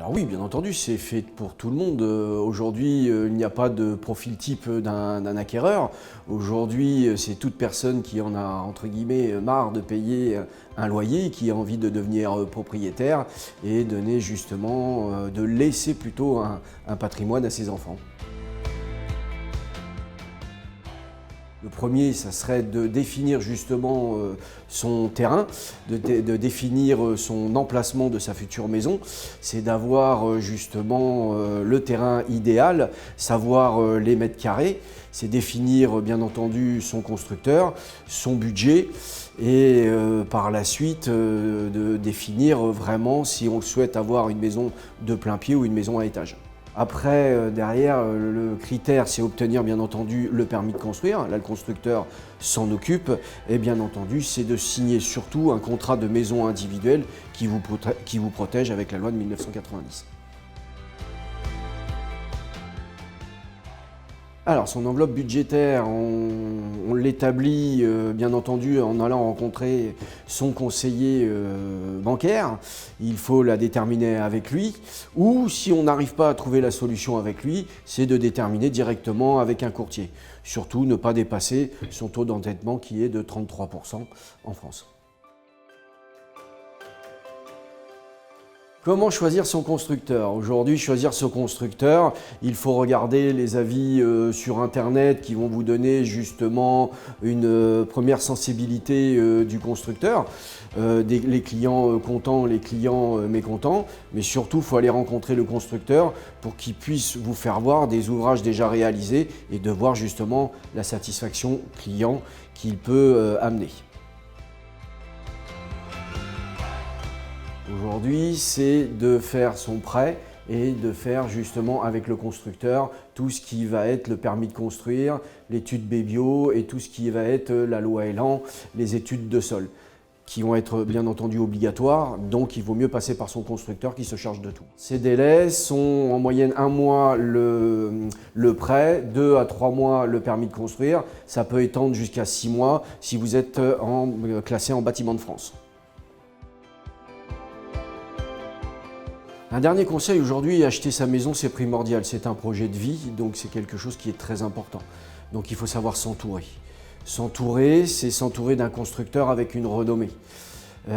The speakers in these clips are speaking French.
Alors oui, bien entendu, c'est fait pour tout le monde. Aujourd'hui, il n'y a pas de profil type d'un acquéreur. Aujourd'hui, c'est toute personne qui en a, entre guillemets, marre de payer un loyer, qui a envie de devenir propriétaire et donner justement, de laisser plutôt un patrimoine à ses enfants. Le premier, ça serait de définir justement son terrain, de définir son emplacement de sa future maison. C'est d'avoir justement le terrain idéal, savoir les mètres carrés. C'est définir bien entendu son constructeur, son budget et par la suite de définir vraiment si on souhaite avoir une maison de plein pied ou une maison à étage. Après, derrière, le critère, c'est obtenir bien entendu le permis de construire. Là, le constructeur s'en occupe. Et bien entendu, c'est de signer surtout un contrat de maison individuelle qui vous protège avec la loi de 1990. Alors, son enveloppe budgétaire, on l'établit bien entendu en allant rencontrer son conseiller bancaire. Il faut la déterminer avec lui. Ou si on n'arrive pas à trouver la solution avec lui, c'est de déterminer directement avec un courtier. Surtout, ne pas dépasser son taux d'endettement qui est de 33% en France. Comment choisir son constructeur? Aujourd'hui, choisir son constructeur, il faut regarder les avis sur Internet qui vont vous donner justement une première sensibilité du constructeur, les clients contents, les clients mécontents, mais surtout, il faut aller rencontrer le constructeur pour qu'il puisse vous faire voir des ouvrages déjà réalisés et de voir justement la satisfaction client qu'il peut amener. Aujourd'hui, c'est de faire son prêt et de faire justement avec le constructeur tout ce qui va être le permis de construire, l'étude BBio et tout ce qui va être la loi Elan, les études de sol, qui vont être bien entendu obligatoires, donc il vaut mieux passer par son constructeur qui se charge de tout. Ces délais sont en moyenne 1 mois le prêt, 2 à 3 mois le permis de construire, ça peut étendre jusqu'à 6 mois si vous êtes classé en bâtiment de France. Un dernier conseil aujourd'hui, acheter sa maison, c'est primordial. C'est un projet de vie, donc c'est quelque chose qui est très important. Donc il faut savoir s'entourer. S'entourer, c'est s'entourer d'un constructeur avec une renommée.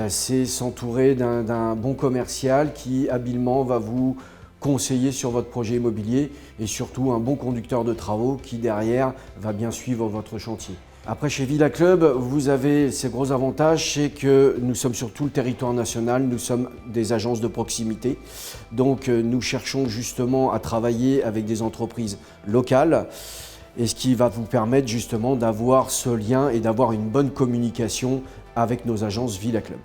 C'est s'entourer d'un bon commercial qui habilement va vous conseiller sur votre projet immobilier et surtout un bon conducteur de travaux qui derrière va bien suivre votre chantier. Après, chez Villa Club, vous avez ces gros avantages, c'est que nous sommes sur tout le territoire national, nous sommes des agences de proximité. Donc, nous cherchons justement à travailler avec des entreprises locales et ce qui va vous permettre justement d'avoir ce lien et d'avoir une bonne communication avec nos agences Villa Club.